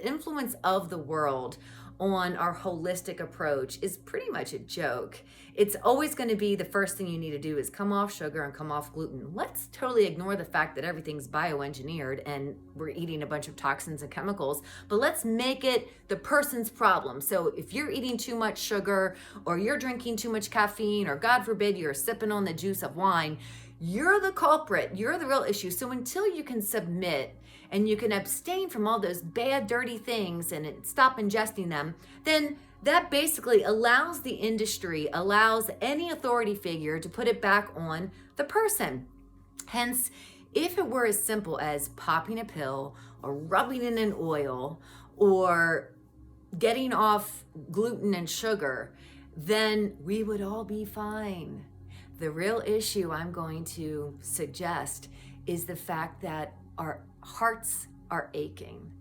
influence of the world on our holistic approach is pretty much a joke. It's always going to be the first thing you need to do is come off sugar and come off gluten. Let's totally ignore the fact that everything's bioengineered and we're eating a bunch of toxins and chemicals, but let's make it the person's problem. So if you're eating too much sugar or you're drinking too much caffeine, or God forbid, you're sipping on the juice of wine, you're the culprit. You're the real issue. So until you can submit and you can abstain from all those bad, dirty things and stop ingesting them, then that basically allows the industry, allows any authority figure to put it back on the person. Hence, if it were as simple as popping a pill or rubbing it in oil or getting off gluten and sugar, then we would all be fine. The real issue I'm going to suggest is the fact that our hearts are aching.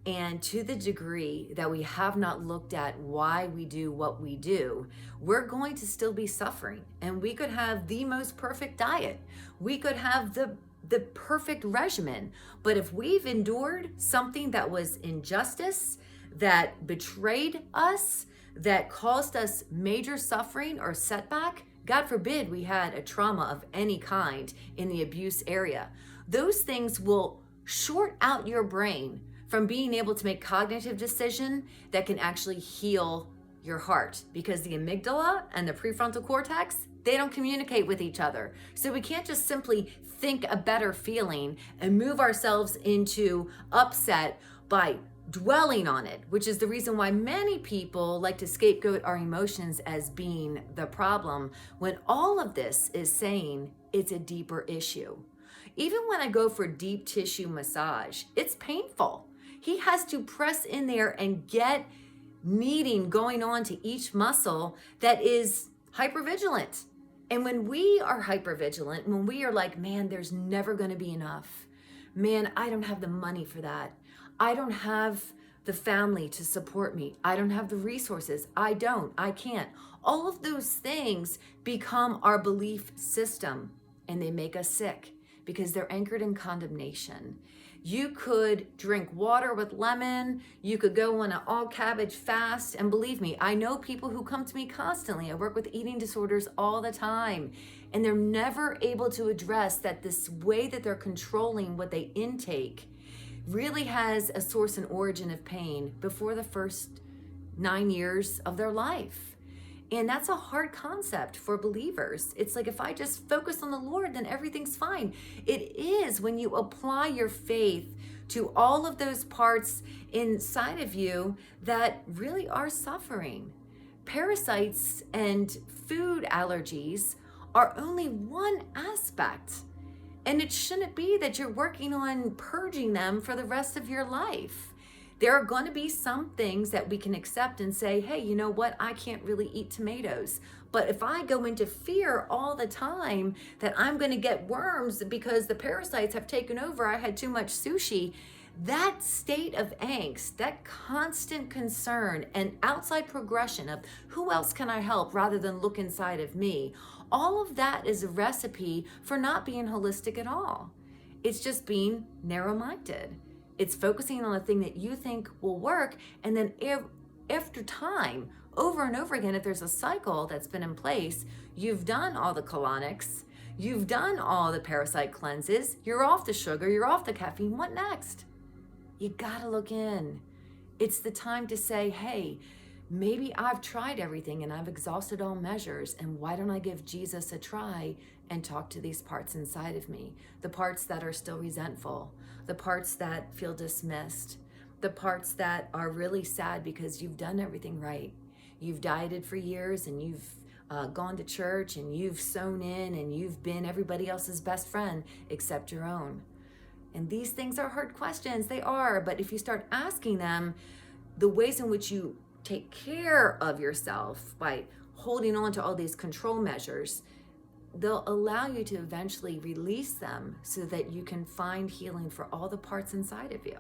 And to the degree that we have not looked at why we do what we do, we're going to still be suffering. And we could have the most perfect diet. We could have the perfect regimen. But if we've endured something that was injustice, that betrayed us, that caused us major suffering or setback, God forbid we had a trauma of any kind in the abuse area, those things will short out your brain from being able to make cognitive decision that can actually heal your heart, because the amygdala and the prefrontal cortex, they don't communicate with each other. So we can't just simply think a better feeling and move ourselves into upset by dwelling on it, which is the reason why many people like to scapegoat our emotions as being the problem, when all of this is saying it's a deeper issue. Even when I go for deep tissue massage, it's painful. He has to press in there and get kneading going on to each muscle that is hypervigilant. And when we are hypervigilant, when we are like, man, there's never going to be enough. Man, I don't have the money for that. I don't have the family to support me. I don't have the resources. I can't. All of those things become our belief system, and they make us sick because they're anchored in condemnation. You could drink water with lemon. You could go on an all cabbage fast. And believe me, I know people who come to me constantly. I work with eating disorders all the time. And they're never able to address that this way that they're controlling what they intake really has a source and origin of pain before the first 9 years of their life. And that's a hard concept for believers. It's like, if I just focus on the Lord, then everything's fine. It is when you apply your faith to all of those parts inside of you that really are suffering. Parasites and food allergies are only one aspect. And it shouldn't be that you're working on purging them for the rest of your life. There are going to be some things that we can accept and say, hey, you know what? I can't really eat tomatoes. But if I go into fear all the time that I'm going to get worms because the parasites have taken over, I had too much sushi, that state of angst, that constant concern and outside progression of who else can I help rather than look inside of me, all of that is a recipe for not being holistic at all. It's just being narrow-minded. It's focusing on a thing that you think will work, and then after time, over and over again, if there's a cycle that's been in place, you've done all the colonics, you've done all the parasite cleanses, you're off the sugar, you're off the caffeine, what next? You gotta look in. It's the time to say, hey, maybe I've tried everything and I've exhausted all measures, and why don't I give Jesus a try and talk to these parts inside of me? The parts that are still resentful, the parts that feel dismissed, the parts that are really sad because you've done everything right. You've dieted for years and you've gone to church and you've sewn in and you've been everybody else's best friend except your own. And these things are hard questions. They are, but if you start asking them, the ways in which you take care of yourself by holding on to all these control measures, they'll allow you to eventually release them so that you can find healing for all the parts inside of you.